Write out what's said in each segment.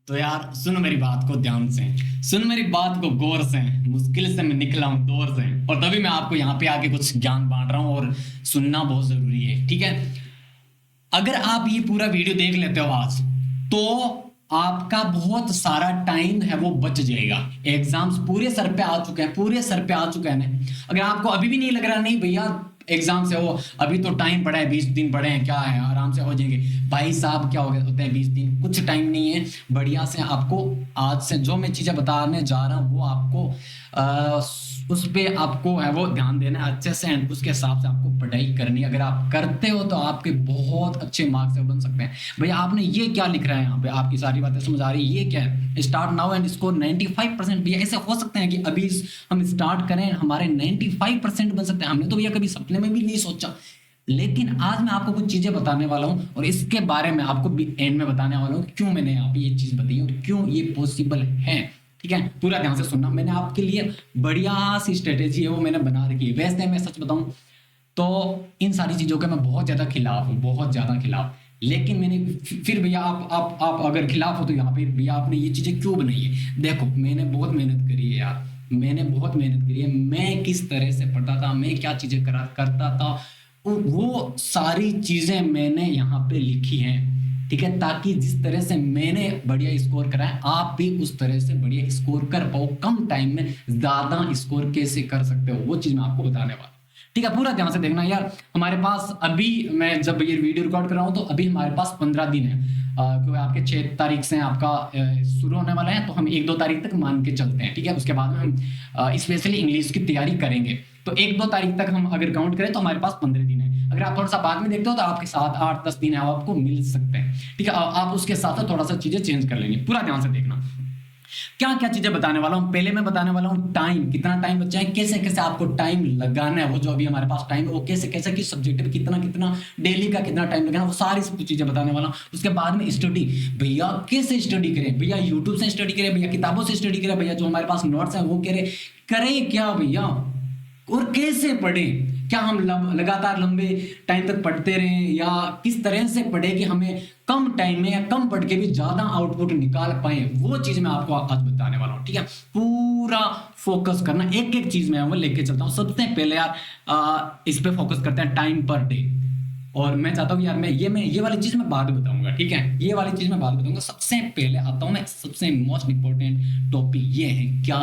तो यार सुन मेरी बात को ध्यान से, सुन मेरी बात को गौर से। मुश्किल से मैं निकला हूं दौर से, और तभी मैं आपको यहाँ पे आके कुछ ज्ञान बांट रहा हूँ, और सुनना बहुत जरूरी है, ठीक है। अगर आप ये पूरा वीडियो देख लेते हो आज, तो आपका बहुत सारा टाइम है वो बच जाएगा। एग्जाम्स पूरे सर पे आ चुके हैं, पूरे सर पे आ चुके हैं ना। अगर आपको अभी भी नहीं लग रहा नहीं भैया एग्जाम से हो, अभी तो टाइम पड़ा है, 20 दिन पड़े हैं, क्या है आराम से हो जाएंगे। भाई साहब क्या हो गया होते हैं 20 दिन, कुछ टाइम नहीं है। बढ़िया से आपको आज से जो मैं चीजें बताने जा रहा हूँ वो आपको उस पे आपको है वो ध्यान देना है अच्छे से, एंड उसके हिसाब से आपको पढ़ाई करनी है। अगर आप करते हो तो आपके बहुत अच्छे मार्क्स बन सकते हैं। भैया आपने ये क्या लिख रहा है यहाँ पे, आपकी सारी बातें समझ आ रही है, ये क्या है? Start now and score 95%। भैया ऐसे हो सकते हैं कि अभी हम स्टार्ट करें हमारे 95% बन सकते हैं? हमने तो भैया कभी सपने में भी नहीं सोचा। लेकिन आज मैं आपको कुछ चीजें बताने वाला हूं, और इसके बारे में आपको भी एंड में बताने वाला हूं क्यों मैंने यहाँ पे ये चीज बताई और क्यों ये पॉसिबल है, ठीक है। पूरा ध्यान से सुनना, मैंने आपके लिए बढ़िया सी स्ट्रेटेजी है वो मैंने बना रखी है। वैसे मैं सच बताऊं तो इन सारी चीजों के मैं बहुत ज्यादा खिलाफ हूँ, बहुत ज्यादा खिलाफ। लेकिन मैंने फिर भैया आप अगर खिलाफ हो तो यहाँ पे भैया आपने ये चीजें क्यों बनाई है? देखो मैंने बहुत मेहनत करी है यार, मैंने बहुत मेहनत करी है। मैं किस तरह से पढ़ता था, मैं क्या चीजें करता था, वो सारी चीजें मैंने यहाँ पे लिखी हैं, ठीक है। ताकि जिस तरह से मैंने बढ़िया स्कोर करा है, आप भी उस तरह से बढ़िया स्कोर कर पाओ। कम टाइम में ज्यादा स्कोर कैसे कर सकते हो वो चीज मैं आपको बताने वाला हूं, ठीक है। पूरा ध्यान से देखना यार। हमारे पास अभी मैं जब ये वीडियो रिकॉर्ड कर रहा हूँ तो अभी हमारे पास 15 दिन है, क्योंकि आपके 6 तारीख से आपका शुरू होने वाला है, तो हम 1-2 तारीख तक मान के चलते हैं, ठीक है। उसके बाद में हम स्पेशली इंग्लिश की तैयारी करेंगे, तो 1-2 तारीख तक हम अगर काउंट करें तो हमारे पास 15 दिन है। अगर आप थोड़ा सा बाद में देखते हो तो आपके 7-8-10 दिन है आपको मिल सकते हैं, ठीक है। आप उसके साथ साथ थोड़ा सा चीजें चेंज कर लेंगे। पूरा ध्यान से देखना क्या क्या चीजें बताने वाला हूं। पहले मैं बताने वाला हूं टाइम, कितना टाइम बचा है, कैसे कैसे आपको टाइम लगाना है। वो जो अभी हमारे पास टाइम है वो कैसे कैसे किस सब्जेक्ट में कितना कितना डेली का कितना टाइम लगाना, वो सारी चीजें बताने वाला हूं। उसके बाद में स्टडी, भैया कैसे स्टडी करें, भैया यूट्यूब से स्टडी करें, भैया किताबों से स्टडी करें, भैया जो हमारे पास नोट्स है वो करें क्या भैया, और कैसे पढ़ें। क्या हम लगातार लंबे टाइम तक पढ़ते रहें, या किस तरह से पढ़े कि हमें कम टाइम में या कम पढ़ के भी ज्यादा आउटपुट निकाल पाए, वो चीज मैं आपको आज बताने वाला हूं, ठीक है। पूरा फोकस करना, एक एक चीज मैं वो लेके चलता हूं। सबसे पहले यार इस पे फोकस करते हैं, टाइम पर डे। और मैं चाहता हूँ यार मैं ये वाली चीज मैं बाद बताऊंगा, ठीक है। ये वाली चीज मैं बाद बताऊंगा। सबसे पहले आता हूँ मैं, सबसे मोस्ट इंपॉर्टेंट टॉपिक ये है क्या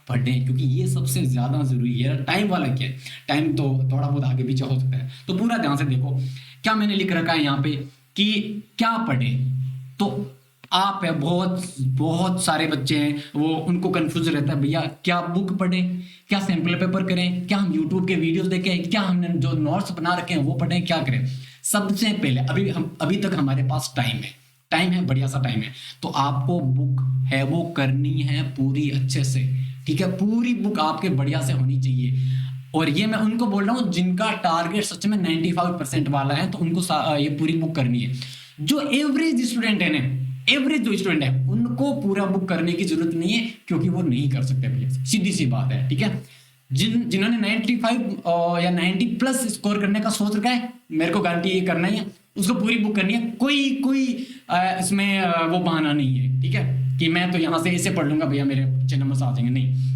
पढ़ें, क्योंकि ये सबसे ज्यादा जरूरी है। टाइम वाला क्या है, टाइम तो थोड़ा बहुत आगे पीछे हो सकता है। तो पूरा ध्यान से देखो क्या मैंने लिख रखा है यहाँ पे कि क्या पढ़ें। तो आप है बहुत बहुत सारे बच्चे हैं वो उनको कंफ्यूज रहता है, भैया क्या बुक पढ़ें, क्या सैंपल पेपर करें, क्या हम यूट्यूब के वीडियोस देखें, क्या हमने जो नोट्स बना रखे हैं वो पढ़ें, क्या करें। सबसे पहले अभी तक हमारे पास टाइम है, बढ़िया सा टाइम है, तो आपको बुक है वो करनी है पूरी अच्छे से, ठीक है। पूरी बुक आपके बढ़िया से होनी चाहिए। और ये मैं उनको बोल रहा हूँ जिनका टारगेट सच में 95% वाला है, तो उनको ये पूरी बुक करनी है। जो एवरेज स्टूडेंट है ना, एवरेज जो स्टूडेंट है उनको पूरा बुक करने की जरूरत नहीं है, क्योंकि वो नहीं कर सकते भैया, सीधी सी बात है, ठीक है। जिन्होंने 95 या 90 प्लस स्कोर करने का सोच रखा है, मेरे को गारंटी ये करना ही है, उसको पूरी बुक करनी है। कोई इसमें वो बहाना नहीं है, ठीक है, कि मैं तो यहाँ से ऐसे पढ़ लूंगा भैया मेरे अच्छे नंबर आ जाएंगे, नहीं।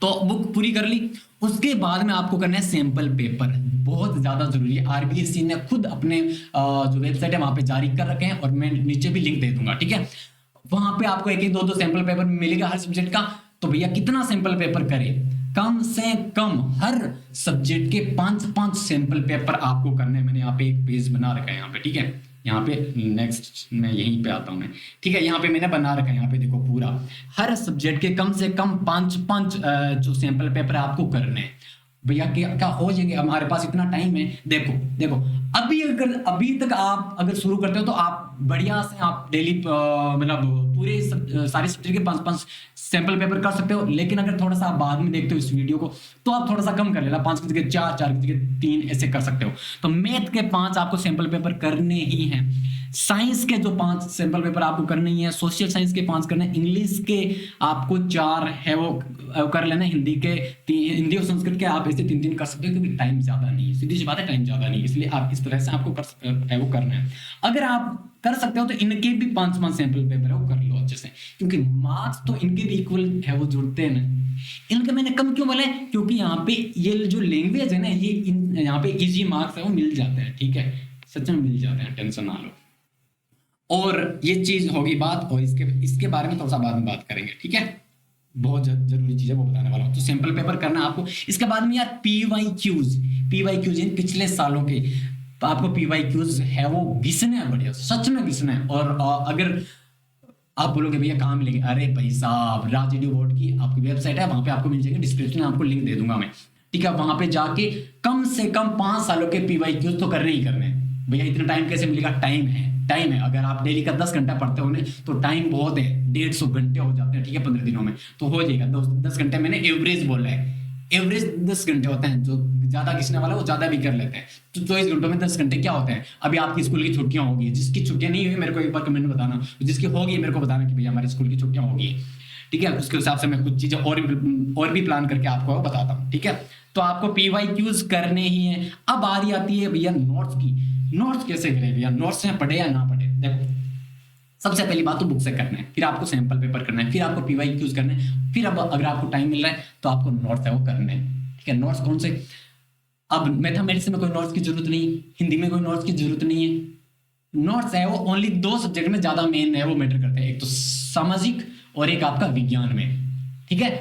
तो बुक पूरी कर ली, उसके बाद में आपको करना है सैंपल पेपर, बहुत ज्यादा जरूरी है। आरबीएससी ने खुद अपने जो वेबसाइट है वहां पे जारी कर रखे हैं, और मैं नीचे भी लिंक दे दूंगा, ठीक है। वहां पे आपको एक 2 सैंपल पेपर मिलेगा हर सब्जेक्ट का। तो भैया कितना सैंपल पेपर करें, कम से कम हर सब्जेक्ट के 5-5 सैंपल पेपर आपको करने हैं। मैंने यहाँ पे एक पेज बना रखा है यहाँ पे, ठीक है। यहाँ पे नेक्स्ट मैं यहीं पे आता हूँ मैं, ठीक है। यहाँ पे मैंने बना रखा है, यहाँ पे देखो पूरा हर सब्जेक्ट के कम से कम 5-5 जो सैंपल पेपर आपको करने हैं। भैया क्या हो जाएंगे, हमारे पास इतना टाइम है। देखो अभी तक आप अगर शुरू करते हो तो आप बढ़िया से आप डेली मतलब पूरे सारे सब्जेक्ट के 5-5 सैंपल पेपर कर सकते हो। लेकिन अगर थोड़ा सा आप बाद में देखते हो इस वीडियो को तो आप थोड़ा सा कम कर लेना, 5 की जगह 4 की जगह 3 ऐसे कर सकते हो। तो मैथ के 5 आपको सैंपल पेपर करने ही हैं, साइंस के जो 5 सैंपल पेपर आपको करने ही है, सोशल साइंस के 5 करने, इंग्लिश के आपको 4 है वो कर लेना, हिंदी और संस्कृत के आप ऐसे 3-3 कर सकते हो, क्योंकि टाइम ज्यादा नहीं है, सीधी सी बात है, टाइम ज्यादा नहीं है, इसलिए आप इस तरह से आपको वो करना है। अगर आप कर सकते हो तो इनके भी 5-5 सैंपल पेपर है वो कर लो, अच्छे से, क्योंकि मार्क्स तो इनके भी इक्वल है, वो जुड़ते हैं ना। इनका मैंने कम क्यों बोला है, क्योंकि यहाँ पे ये जो लैंग्वेज है ना, ये यहाँ पे इजी मार्क्स है वो मिल जाते हैं, ठीक है, सच में मिल जाते हैं, टेंशन ना लो। और ये चीज होगी बात, और इसके बारे में थोड़ा सा बाद में बात करेंगे, ठीक है, बहुत जरूरी चीज है वो बताने वाला हूँ। तो सैंपल पेपर करना आपको। इसके बाद में यार पीवाईक्यूज इन पिछले सालों के, तो आपको पीवाईक्यूज है वो घिसने हैं, बढ़िया सच में घिसने हैं। और अगर आप बोलोगे भैया कहाँ मिलेंगे, अरे भाई साहब राजडू बोर्ड की आपकी वेबसाइट है, वहां पे आपको मिल जाएगी, डिस्क्रिप्शन में आपको लिंक दे दूंगा मैं, ठीक है। वहां पे जाके कम से कम 5 सालों के पीवाईक्यूज तो करने ही करने हैं। भैया इतना टाइम कैसे मिलेगा, टाइम है। अगर आप डेली का 10 घंटा पढ़ते हो तो टाइम बहुत है, 150 घंटे हो जाते हैं, ठीक है, 15 दिनों में तो हो जाएगा। 10 घंटे मैंने एवरेज बोला है, एवरेज 10 घंटे होते हैं। जो ज्यादा घिसने वाला वो ज्यादा भी कर लेते हैं। तो 24 घंटों में 10 घंटे क्या होते हैं। अभी आपकी स्कूल की छुट्टियां होगी, जिसकी छुट्टियां नहीं हुई मेरे को एक बार कमेंट में बताना, जिसकी होगी मेरे को बताना कि भैया हमारी स्कूल की छुट्टियां होगी, ठीक है। उसके हिसाब से मैं कुछ चीजें और भी प्लान करके आपको बताता हूँ, ठीक है। तो आपको पीवाईक्यूज करने ही है। अब बारी आती है भैया नोट्स की। नोट्स कैसे करें भैया, नोट्स में पढ़े या ना पढ़े। देखो सबसे पहली बात तो बुक से करना है, फिर आपको सैंपल पेपर करना है, फिर आपको पीवाईक्यूज करना है, फिर अब अगर आपको टाइम मिल रहा है तो आपको नोट्स है वो करने हैं, ठीक है। नोट्स कौन से, अब मैथमेटिक्स में कोई नोट्स की जरूरत नहीं, हिंदी में कोई नोट्स की जरूरत नहीं है। नोट्स है वो ओनली 2 सब्जेक्ट में ज्यादा मेन है वो मैटर करते हैं, एक तो सामाजिक और एक आपका विज्ञान में, ठीक है,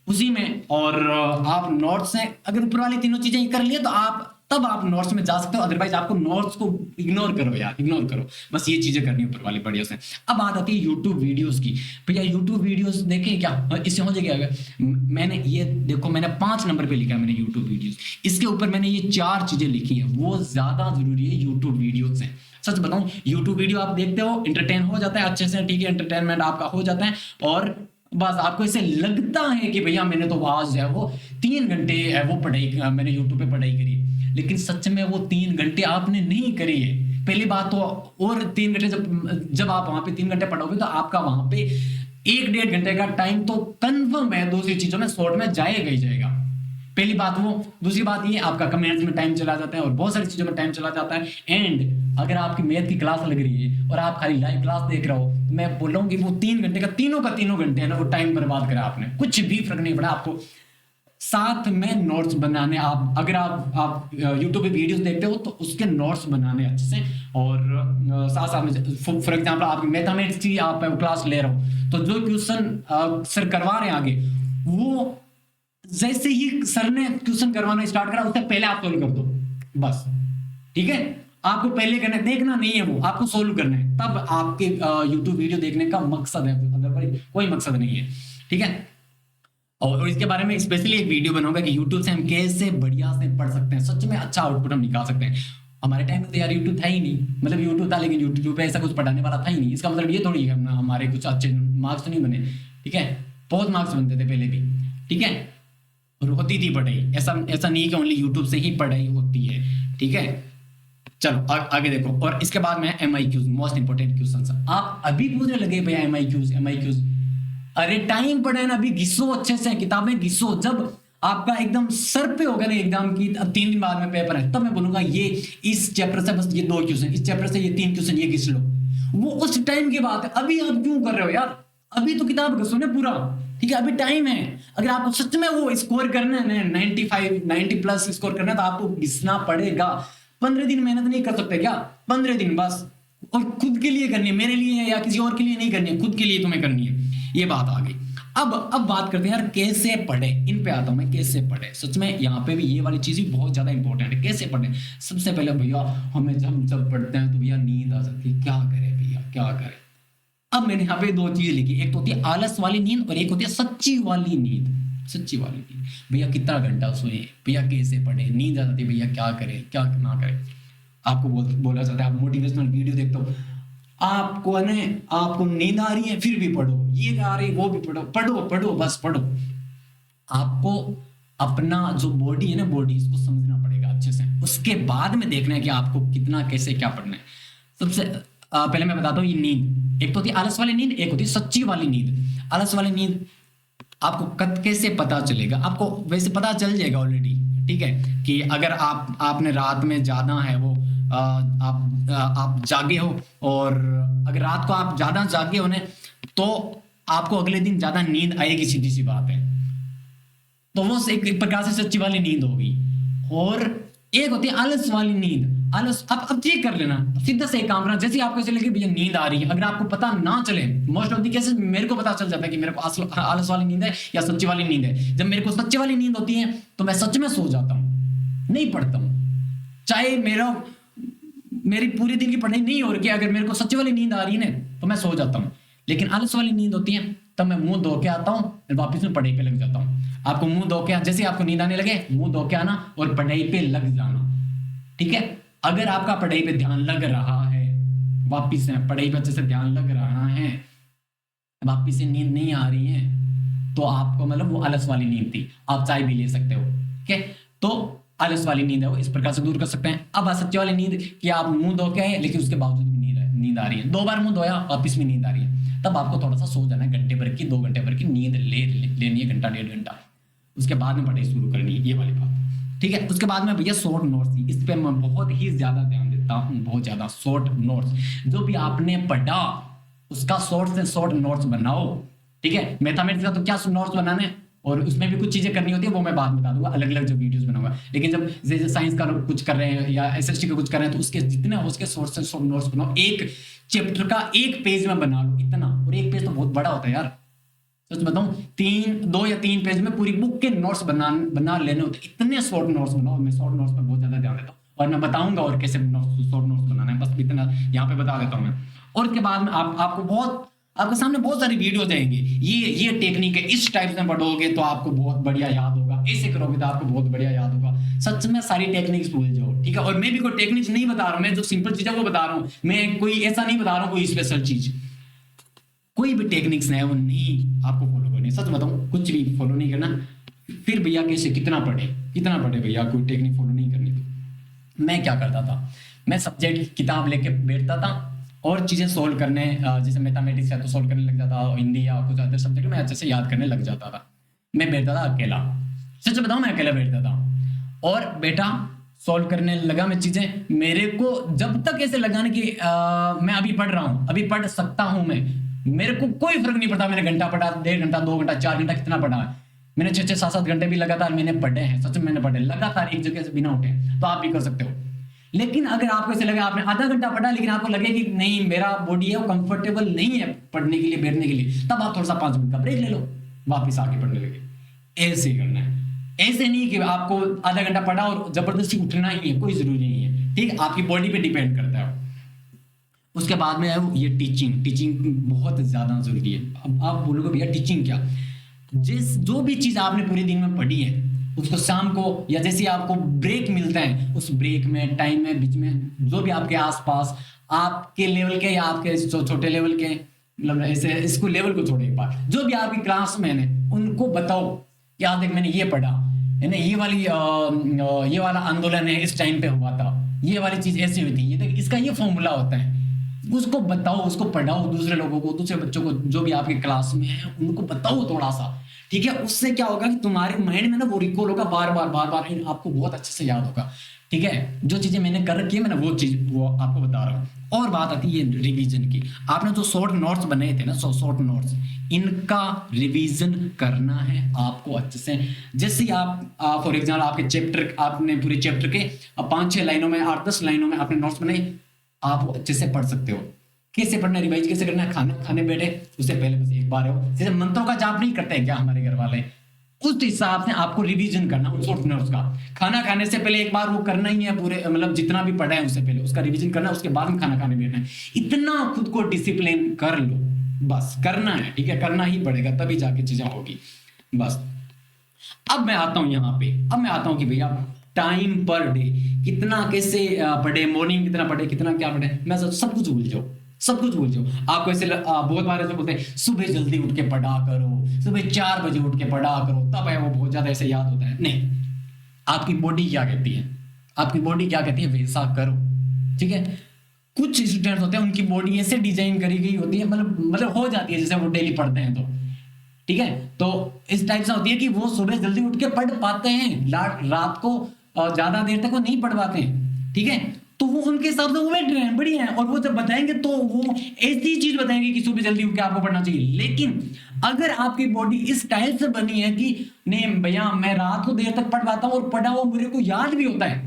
उसी में। और आप नोट्स हैं, अगर ऊपर वाली तीनों चीजें कर लिए तो आप तब आप नोट्स में जा सकते हो, अदरवाइज आपको नोट्स को इग्नोर करो यार, इग्नोर करो, बस ये चीजें करनी ऊपर वाली बढ़िया से। अब बात आती है यूट्यूब वीडियोस की। भैया यूट्यूब वीडियोस देखें क्या, इससे हो जाएगा। मैंने ये देखो, मैंने 5 नंबर पे लिखा है मैंने यूट्यूब वीडियोस, इसके ऊपर मैंने ये 4 चीजें लिखी है, वो ज्यादा जरूरी है यूट्यूब वीडियो से। सच बताऊं, यूट्यूब वीडियो आप देखते हो, एंटरटेन हो जाता है अच्छे से, ठीक है, एंटरटेनमेंट आपका हो जाता है, और बस आपको ऐसे लगता है कि भैया मैंने तो आज है वो 3 घंटे है वो पढ़ाई, मैंने यूट्यूब पे पढ़ाई करी, लेकिन सच में वो 3 घंटे आपने नहीं करी है, पहली बात तो। और 3 घंटे जब आप वहां पे 3 घंटे पढ़ोगे तो आपका वहां पे 1-1.5 घंटे का टाइम तो कन्फर्म है दूसरी चीजों में शॉर्ट में जाएगा ही जाएगा, पहली बात वो। दूसरी बात ये, आपका कमेंट्स में टाइम चला जाता है और बहुत सारी चीजों में टाइम चला जाता है। एंड अगर आपकी मैथ की क्लास लग रही है और आप खाली लाइव क्लास देख रहे हो, तो मैं बोल रहा हूँ कि वो 3 घंटे का तीनों घंटे है ना, वो टाइम बर्बाद करा आपने, कुछ भी फर्क नहीं पड़ा आपको। साथ में नोट्स बनाने, आप अगर आप यूट्यूब पे वीडियोस देखते हो तो उसके नोट्स बनाने अच्छे से, और साथ साथ में फॉर एग्जांपल आप मैथमेटिक्स की आप क्लास ले रहे हो, तो जो क्वेश्चन सर करवा रहे हैं आगे, वो जैसे ही सर ने क्वेश्चन करवाना स्टार्ट करा उससे पहले आप सोल्व कर दो, बस, ठीक है। आपको पहले करना, देखना नहीं है वो, आपको सोल्व करना है, तब आपके यूट्यूब वीडियो देखने का मकसद है, अदरवाइज कोई मकसद नहीं है, ठीक है। और इसके बारे में स्पेशली एक वीडियो बनाऊंगा कि यूट्यूब से हम कैसे बढ़िया से पढ़ सकते हैं, सच में अच्छा आउटपुट हम निकाल सकते हैं। हमारे टाइम में तो यार यूट्यूब था ही नहीं, मतलब यूट्यूब था लेकिन यूट्यूब पे ऐसा कुछ पढ़ाने वाला था ही नहीं। इसका मतलब ये थोड़ी है हमारे कुछ अच्छे मार्क्स तो नहीं बने, ठीक है, बहुत मार्क्स बनते थे पहले भी, ठीक है, और होती थी पढ़ाई, ऐसा नहीं कि ओनली यूट्यूब से ही पढ़ाई होती है, ठीक है। चलो आगे देखो। और इसके बाद में MIQs, मोस्ट इंपोर्टेंट क्वेश्चन। आप अभी पूछने लगे भैया MIQs, अरे टाइम पड़े ना, अभी घिसो अच्छे से, किताबें घिसो। जब आपका एकदम सर पे होगा ना एग्जाम की, अब 3 दिन बाद में पेपर है, तब मैं बोलूंगा ये इस चैप्टर से बस ये 2 क्वेश्चन, इस चैप्टर से ये 3 क्वेश्चन ये घिस लो। वो उस टाइम की बात है, अभी आप क्यों कर रहे हो यार, अभी तो किताब घिसो ना पूरा, ठीक है, अभी टाइम है। अगर आपको सच में वो स्कोर करना है, 95 90 प्लस स्कोर करना है, तो आपको घिसना पड़ेगा। 15 दिन मेहनत नहीं कर सकते क्या, 15 दिन बस, और खुद के लिए करनी है, मेरे लिए या किसी और के लिए नहीं करनी है, खुद के लिए तुम्हें करनी है, ये बात आ गई। अब बात करते हैं यार कैसे पढ़े, इन पे आता हूं मैं, कैसे पढ़े। सच में यहाँ पे भी ये वाली चीज भी बहुत ज्यादा इंपॉर्टेंट है, कैसे पढ़े। सबसे पहले भैया हमें जब पढ़ते हैं तो भैया नींद आ सकती है, क्या करें भैया, क्या करें। अब मैंने यहाँ पे 2 चीज लिखी, एक तो होती है आलस वाली नींद और एक होती है सच्ची वाली नींद। सच्ची वाली नींद, भैया कितना घंटा सोए, भैया कैसे पढ़े, नींद आ जाती है भैया, क्या करें क्या ना करें। आपको बोला जाता है, आप मोटिवेशनल वीडियो देखते हो, आपको नींद आ रही है फिर भी पढ़ो, ये आ रही वो भी पढ़ो, पढ़ो बस पढ़ो। आपको अपना जो बॉडी है ना, बॉडी, इसको समझना पड़ेगा अच्छे से, उसके बाद में देखना है कि आपको कितना कैसे क्या पढ़ना है। सबसे पहले मैं बताता हूँ, ये नींद एक तो होती है आलस वाली नींद, एक होती है सच्ची वाली नींद। आलस वाली नींद आपको कैसे पता चलेगा, आपको वैसे पता चल जाएगा ऑलरेडी, ठीक है, कि अगर आपने रात में ज्यादा है वो आप जागे हो, और अगर रात को आप ज्यादा जागे हो ना, तो आपको अगले दिन ज्यादा नींद आएगी, सीधी सी बात है। तो वो एक प्रकार से सच्ची वाली नींद होगी। और एक होती है आलस वाली नींद। आलस, अब चेक कर लेना, सीधा से एक काम करना, जैसे आपको ऐसे लगे भैया नींद आ रही है, अगर आपको पता ना चले, मोस्ट ऑफ द केसेस मेरे को पता चल जाता है कि मेरे को आलस वाली नींद है या सच्ची वाली नींद है। जब मेरे को सच्ची वाली नींद होती है तो मैं सच में सो जाता हूँ, नहीं पढ़ता हूँ, चाहे मेरी पूरे दिन की पढ़ाई नहीं हो रही, अगर मेरे को सच्ची वाली नींद आ रही है ना तो मैं सो जाता हूँ। लेकिन आलस वाली नींद होती है तब मैं मुंह धो के आता हूँ और वापस में पढ़ाई पे लग जाता हूँ। आपको मुंह धो के, जैसे आपको नींद आने लगे मुंह धो के आना और पढ़ाई पे लग जाना, ठीक है। अगर आपका पढ़ाई पे ध्यान लग रहा है, वापिस से पढ़ाई पे अच्छे से ध्यान लग रहा है, वापिस से नींद नहीं आ रही है, तो आपको मतलब वो आलस वाली नींद थी, आप चाय भी ले सकते हो, ठीक है। तो आलस वाली नींद है वो इस प्रकार से दूर कर सकते हैं। अब सच्ची वाली नींद कि आप मुंह धो के आए लेकिन उसके बावजूद भी नींद आ रही है, 2 बार मुंह धोया वापिस में नींद आ रही है, तब आपको थोड़ा सा सो जाना है, घंटे भर की 2 घंटे भर की नींद लेनी है, घंटा 1.5 घंटा, उसके बाद में पढ़ाई शुरू करनी है, ये वाली बात, ठीक है। उसके बाद में भैया शॉर्ट नोट्स, इस पे मैं बहुत ही ज्यादा ध्यान देता हूँ, बहुत ज्यादा। शॉर्ट नोट्स, जो भी आपने पढ़ा उसका शॉर्ट से शॉर्ट नोट्स बनाओ, ठीक है। मैथमेटिक्स का तो क्या नोट्स बनाने, और उसमें भी कुछ चीजें करनी होती है, वो मैं बाद में बता दूंगा, अलग अलग जो वीडियोस बनाऊंगा। लेकिन जब जैसे साइंस का कुछ कर रहे हैं या एसएसटी का कुछ कर रहे हैं, तो उसके जितने हो उसके शॉर्ट से शॉर्ट नोट्स बनाओ। एक चैप्टर का 1 पेज में बना लो, इतना, और 1 पेज तो बहुत बड़ा होता है यार, सच बताऊं, 2 या 3 पेज में पूरी बुक के नोट्स बना लेने होते, इतने शॉर्ट नोट्स बनाओ। मैं शॉर्ट नोट्स पर बहुत ज्यादा ध्यान देता हूँ, और मैं बताऊंगा और कैसे शॉर्ट नोट्स बनाना है, बस इतना यहाँ पे बता देता हूँ मैं। और उसके बाद में आपके सामने बहुत सारी वीडियो जाएंगे, ये टेक्निक है, इस टाइप से पढ़ोगे तो आपको बहुत बढ़िया याद होगा, ऐसे करोगे तो आपको बहुत बढ़िया याद होगा। सच में सारी टेक्निक्स भूल जाओ, ठीक है। और मैं भी कोई टेक्निक्स नहीं बता रहा हूँ, मैं जो सिंपल चीज है वो बता रहा हूँ, मैं कोई ऐसा नहीं बता रहा हूँ कोई स्पेशल चीज, कोई भी टेक्निक्स है वो नहीं आपको फॉलो करनी। सच बताऊं, कुछ भी फॉलो नहीं करना। फिर भैया कैसे, कितना पढ़े भैया, कोई टेक्निक फॉलो नहीं करनी। तो मैं क्या करता था, मैं सब्जेक्ट की किताब लेके बैठता था और चीजें सोल्व करने, जैसे मैथमेटिक्स है तो सोल्व करने लग जाता, हिंदी या कुछ अदर सब्जेक्ट में अच्छे से याद करने लग जाता था। मैं बैठता था अकेला, सच बताऊं, मैं अकेला बैठता था और बेटा सॉल्व करने लगा मैं चीजें। मेरे को जब तक ऐसे लगा ना कि मैं अभी पढ़ रहा हूँ, अभी पढ़ सकता हूँ मैं, मेरे को कोई फर्क नहीं पड़ता मैंने घंटा पढ़ा, 1.5 घंटा, 2 घंटा, 4 घंटा, कितना पढ़ा है मैंने, 6-6, 7-7 घंटे भी लगातार मैंने पढ़े हैं, सच में मैंने पढ़े लगातार एक जगह से बिना उठे। तो आप भी कर सकते हो। लेकिन अगर आपको ऐसे लगे आपने आधा घंटा पढ़ा लेकिन आपको लगे कि नहीं मेरा बॉडी है वो कंफर्टेबल नहीं है पढ़ने के लिए, बैठने के लिए, तब आप थोड़ा सा 5 मिनट का ब्रेक ले लो, वापिस आके पढ़ने लगे। ऐसे ही करना है, ऐसे नहीं कि आपको आधा घंटा पढ़ा और जबरदस्ती उठना ही है, कोई जरूरी नहीं है, ठीक, आपकी बॉडी पे डिपेंड करता है। उसके बाद में है ये टीचिंग बहुत ज्यादा जरूरी है। अब आप बोलोगे भैया टीचिंग क्या, जो भी चीज आपने पूरे दिन में पढ़ी है उसको शाम को या जैसे आपको ब्रेक मिलता है उस ब्रेक में, टाइम में, बीच में जो भी आपके आसपास आपके लेवल के या आपके छोटे लेवल के, मतलब ऐसे इसको लेवल को छोड़े, एक बार जो भी आपकी क्लास में है उनको बताओ, याद है मैंने ये पढ़ा है ना, ये वाला आंदोलन है इस टाइम पे हुआ था, ये वाली चीज ऐसी हुई थी, ये देख इसका ये फॉर्मूला होता है, उसको बताओ, उसको पढ़ाओ, दूसरे लोगों को, दूसरे बच्चों को जो भी आपके क्लास में है उनको बताओ थोड़ा सा, ठीक है। उससे क्या होगा कि तुम्हारे माइंड में ना वो रिकॉल होगा, बार बार आपको बहुत अच्छे से याद होगा, ठीक है। जो चीजें मैंने कर रखी है मैंने वो चीज वो आपको बता रहा हूँ। और बात आती है रिवीजन की, आपने जो शॉर्ट नोट्स बनाए थे ना, शॉर्ट नोट्स, इनका रिवीजन करना है आपको अच्छे से। जैसे आप फॉर एग्जाम्पल आपके चैप्टर, आपने पूरे चैप्टर के 5-6 लाइनों में, 8-10 लाइनों में आपने नोट्स बनाए, आप अच्छे से पढ़ सकते हो। कैसे पढ़ना, रिवाइज कैसे करना है, खाना खाने बैठे उससे पहले बस एक बार हो, जैसे मंत्रों का जाप नहीं करते हैं क्या हमारे घर वाले, उस हिसाब से आपको रिवीजन करना उन शॉर्ट नोट्स का। खाना खाने से पहले एक बार वो करना ही है, पूरे मतलब जितना भी पढ़ा है उससे पहले उसका रिवीजन करना, उसके बाद में खाना खाने बैठना है। इतना खुद को डिसिप्लिन कर लो, बस करना है, ठीक है, करना ही पड़ेगा तभी जाके चीजें होगी, बस। अब मैं आता हूं यहाँ पे, अब मैं आता हूं कि भैया टाइम पर डे कितना कैसे पढ़े, मॉर्निंग कितना पढ़े, कितना क्या पढ़े, मैं सब कुछ भूल जाओ, सब कुछ भूल जाओ। आपको ऐसे बहुत बार ऐसे बोलते हैं सुबह जल्दी उठ के पढ़ा करो, सुबह 4 बजे उठ के पढ़ा करो, तब है वो बहुत ज्यादा ऐसे याद होता है। नहीं, आपकी बॉडी क्या कहती है, आपकी बॉडी क्या कहती है वैसा करो, ठीक है। कुछ स्टूडेंट्स होते हैं उनकी बॉडी ऐसे डिजाइन करी गई होती है, मतलब हो जाती है जैसे वो डेली पढ़ते हैं, तो ठीक है। तो इस टाइप से होती है कि वो सुबह जल्दी उठ के पढ़ पाते हैं, रात को ज्यादा देर तक वो नहीं पढ़ पाते हैं, ठीक है। तो वो उनके हिसाब से वो बैठ रहे हैं, बढ़िया है। और वो जब बताएंगे तो वो ऐसी चीज बताएंगे कि सुबह जल्दी उठ के आपको पढ़ना चाहिए। लेकिन अगर आपकी बॉडी इस टाइप से बनी है कि नहीं भैया मैं रात को देर तक पढ़ पाता हूँ और पढ़ा वो मेरे को याद भी होता है,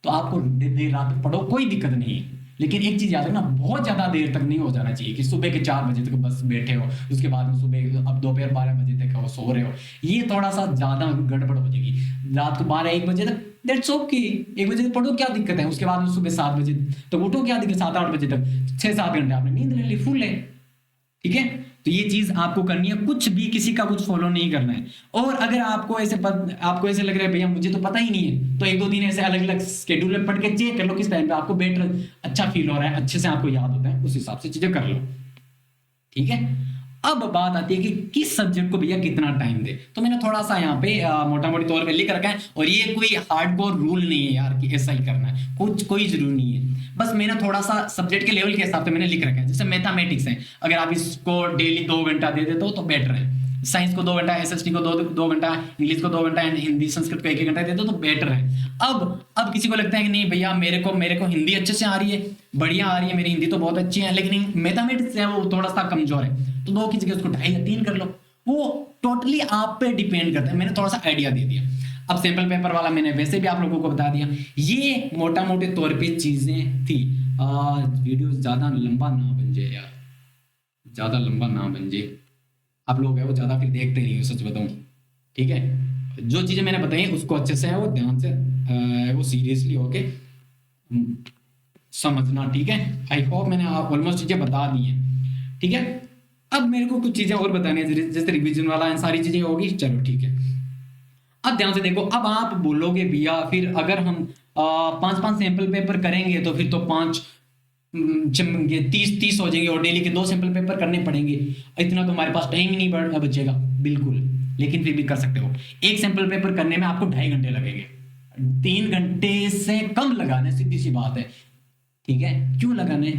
तो आपको देर रात तक पढ़ो, कोई दिक्कत नहीं है। लेकिन एक चीज याद रखना, बहुत ज्यादा देर तक नहीं हो जाना चाहिए कि सुबह के 4 बजे तक बस बैठे हो, उसके बाद में सुबह अब दोपहर 12 बजे तक हो सो रहे हो, ये थोड़ा सा ज्यादा गड़बड़ हो जाएगी। रात को 12-1 बजे तक दैट्स ओके, 1 बजे तक पढ़ो, क्या दिक्कत है। उसके बाद में सुबह 7 बजे तक उठो, क्या दिक्कत, 7-8 बजे तक 6-7 घंटे आपने नींद ले ली, फुल है, ठीक है। तो ये चीज आपको करनी है, कुछ भी किसी का कुछ फॉलो नहीं करना है। और अगर आपको ऐसे लग रहा है भैया मुझे तो पता ही नहीं है, तो 1-2 दिन ऐसे अलग अलग शेड्यूल में पढ़ के चेक कर लो किस टाइम पे आपको बेटर अच्छा फील हो रहा है, अच्छे से आपको याद होता है, उस हिसाब से चीजें कर लो, ठीक है। अब बात आती है कि किस सब्जेक्ट को भैया कितना टाइम दे। तो मैंने थोड़ा सा यहाँ पे मोटा मोटी तौर पे लिख रखा है, और ये कोई हार्डकोर रूल नहीं है यार कि ऐसा ही करना है, कुछ कोई जरूरी नहीं है। बस मैंने थोड़ा सा सब्जेक्ट के लेवल के हिसाब से मैंने लिख रखा है। जैसे मैथमेटिक्स है, अगर आप इसको डेली 2 घंटा दे देते हो तो बेटर है। साइंस को 2 घंटा, एसएसटी को 2 घंटा, इंग्लिश को 2 घंटा, हिंदी संस्कृत को 1 घंटा दे दो तो बेटर है। अब किसी को लगता है कि नहीं भैया मेरे को हिंदी अच्छे से आ रही है, बढ़िया आ रही है, मेरी हिंदी तो बहुत अच्छी है, लेकिन मैथमेटिक्स है वो थोड़ा सा कमजोर है, तो 2 की जगह उसको 2.5 या 3 कर लो। वो टोटली आप पे डिपेंड करता है। मैंने थोड़ा सा आइडिया दे दिया। अब सैंपल पेपर वाला मैंने वैसे भी आप लोगों को बता दिया। ये मोटा मोटे तौर पे चीजें थी। वीडियो ज्यादा लंबा ना बन जाए यार, ज्यादा लंबा ना बन जाए, आप लोग है वो ज्यादा फिर देखते नहीं हो, सच बताऊं, ठीक है। जो चीजें मैंने बताई उसको अच्छे से है वो ध्यान से वो सीरियसली होके समझना, ठीक है। आई होप मैंने ऑलमोस्ट चीजें बता दी हैं, ठीक है। अब मेरे को कुछ चीजें और बतानी है, जैसे रिवीजन वाला सारी चीजें होगी, चलो ठीक है। अब ध्यान से देखो, अब आप बोलोगे भैया फिर अगर हम 5-5 सैंपल पेपर करेंगे तो फिर तो 5 30 हो जाएंगे, और डेली के 2 सैंपल पेपर करने पड़ेंगे, इतना तो हमारे पास टाइम ही नहीं बचेगा। बिल्कुल, लेकिन फिर भी कर सकते हो। एक सैंपल पेपर करने में आपको 2.5 घंटे लगेंगे, 3 घंटे से कम लगाने, सीधी सी बात है, ठीक है। क्यों लगाने,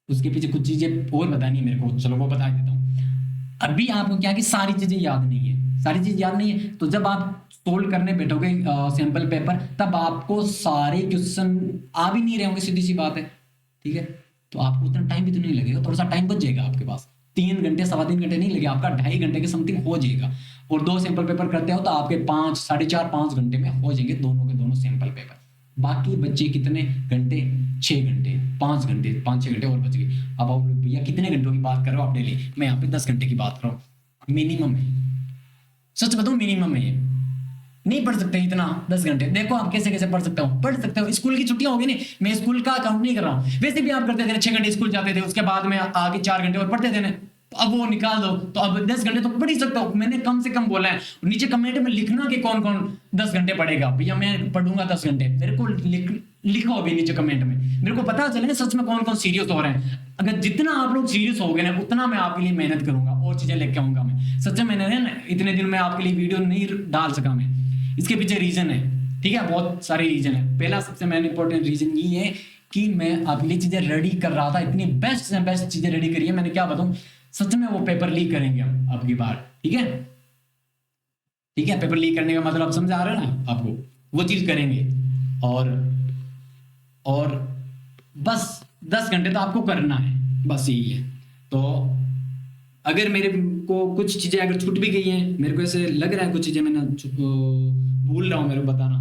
उसके पीछे कुछ चीजें और बतानी है मेरे को, चलो वो बता देता हूँ। अभी आपको क्या कि सारी चीजें याद नहीं है, सारी चीज याद नहीं है, तो जब आप सोल्व करने बैठोगे सैंपल पेपर, तब आपको सारे क्वेश्चन आ भी नहीं रहे होंगे, सीधी सी बात है, ठीक है। तो आपको उतना टाइम भी तो नहीं लगेगा, थोड़ा सा टाइम बच जाएगा आपके पास, 3 घंटे 3.25 घंटे नहीं लगे, आपका 2.5 घंटे के समथिंग हो जाएगा। और 2 सैंपल पेपर करते हो तो आपके 5, 4.5-5 घंटे में हो जाएंगे दोनों के दोनों सैंपल पेपर। बाकी बच्चे कितने घंटे, 6 घंटे, 5 घंटे, 5-6 घंटे और बच गए। अब आप लोग भैया कितने घंटों की बात कर रहे हो आप डेली, मैं यहाँ पे 10 घंटे की बात कर रहा हूँ, मिनिमम है, सच बताऊं मिनिमम है ये। नहीं पढ़ सकते इतना 10 घंटे, देखो आप कैसे कैसे पढ़ सकते हो, पढ़ सकते हो। स्कूल की छुट्टियां होगी नहीं, मैं स्कूल का काउंट नहीं कर रहा हूँ, वैसे भी आप करते थे 6 घंटे स्कूल जाते थे, उसके बाद में आगे 4 घंटे और पढ़ते थे ना, तो अब वो निकाल दो, तो अब 10 घंटे तो पढ़ ही सकते हो। मैंने कम से कम बोला है, नीचे कमेंट में लिखना कि कौन कौन 10 घंटे पढ़ेगा, भैया मैं पढ़ूंगा 10 घंटे, मेरे को लिखो अभी नीचे कमेंट में, मेरे को पता चलेगा सच में कौन कौन सीरियस हो रहे हैं। अगर जितना आप लोग सीरियस हो गए ना, उतना मैं आपके लिए मेहनत करूंगा और चीजें लेके आऊंगा। मैं सच में मैंने ना इतने दिन में आपके लिए वीडियो नहीं डाल सका मैं, इसके पीछे रीजन है, ठीक है, बहुत सारे रीजन है। पहला सबसे मेन इंपॉर्टेंट रीजन ये है कि मैं आपके लिए चीजें रेडी कर रहा था, इतनी बेस्ट से बेस्ट चीजें रेडी करी है मैंने, क्या बताऊं, सच में वो पेपर लीक करेंगे हम अब की बार, ठीक है, ठीक है। पेपर लीक करने का मतलब समझ आ रहा है ना आपको, वो चीज करेंगे। और बस 10 घंटे तो आपको करना है, बस यही है। तो अगर मेरे को कुछ चीजें अगर छूट भी गई हैं, मेरे को ऐसे लग रहा है कुछ चीजें मैंने भूल रहा हूँ मेरे को बताना,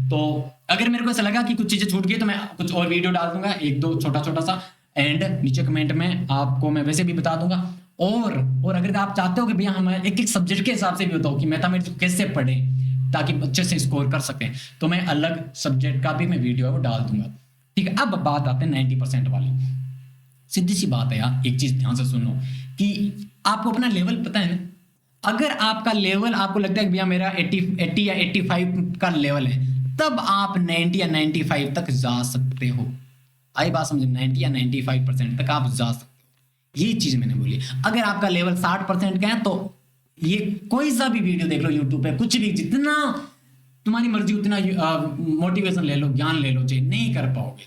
तो अगर मेरे को ऐसा लगा कि कुछ चीजें छूट गई तो मैं कुछ और वीडियो डाल दूंगा, 1-2 छोटा सा, एंड नीचे कमेंट में आपको मैं वैसे भी बता दूंगा। और अगर आप चाहते हो कि भैया हम एक सब्जेक्ट के हिसाब से भी बताओ कि मैथमेटिक्स कैसे पढ़ें ताकि अच्छे से स्कोर कर सकें, तो मैं अलग सब्जेक्ट का भी मैं वीडियो है वो डाल दूंगा, ठीक है। अब बात आते हैं 90% वाली, सीधी सी बात है यार, एक चीज ध्यान से सुनो कि आपको अपना लेवल पता है ना। अगर आपका लेवल आपको लगता है कि भैया मेरा 80 या 85 का लेवल है, तब आप 90 या 95 तक जा सकते हो। आई बात समझे, 90 या 95% तक आप जा सकते हो, ये चीज मैंने बोली। अगर आपका लेवल 60% का है तो ये कोई सा भी वीडियो देख लो यूट्यूब पे, कुछ भी, जितना तुम्हारी मर्जी उतना मोटिवेशन ले लो, ज्ञान ले लो, चाहिए नहीं कर पाओगे,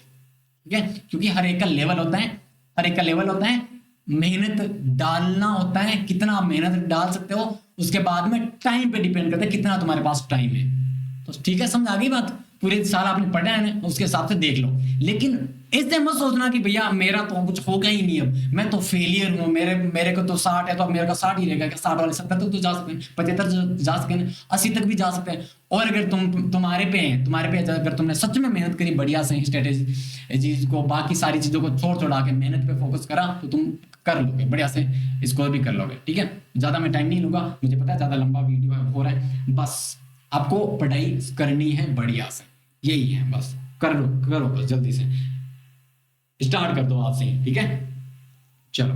ठीक है। क्योंकि हर एक का लेवल होता है, हर एक का लेवल होता है, मेहनत डालना होता है, कितना आप मेहनत डाल सकते हो, उसके बाद में टाइम पे डिपेंड करता है कितना तुम्हारे पास टाइम है। तो ठीक है, समझ आ गई बात। पूरे साल आपने पढ़ा है ना, उसके हिसाब से देख लो। लेकिन इससे मत सोचना कि भैया मेरा तो कुछ होगा ही नहीं, अब मैं तो फेलियर हूँ, मेरे मेरे को तो 60 है तो अब मेरे का 60 ही रहेगा, 60 वाले 70 तक तो जा सकते हैं, 75 जा सकते हैं, 80 तक भी जा सकते हैं। और अगर तुम्हारे पे है, तुम्हारे पे अगर तुमने सच में मेहनत करी बढ़िया से, स्ट्रेटेजी को, बाकी सारी चीजों को छोड़ छोड़ा के मेहनत पे फोकस करा, तो तुम कर लोगे बढ़िया से, स्कोर भी कर लोगे। ठीक है, ज्यादा मैं टाइम नहीं लूंगा, मुझे पता है ज्यादा लंबा वीडियो हो रहा है, बस आपको पढ़ाई करनी है बढ़िया से, यही है बस। कर लो, करो बस जल्दी से, स्टार्ट कर दो आज से, ठीक है, चलो।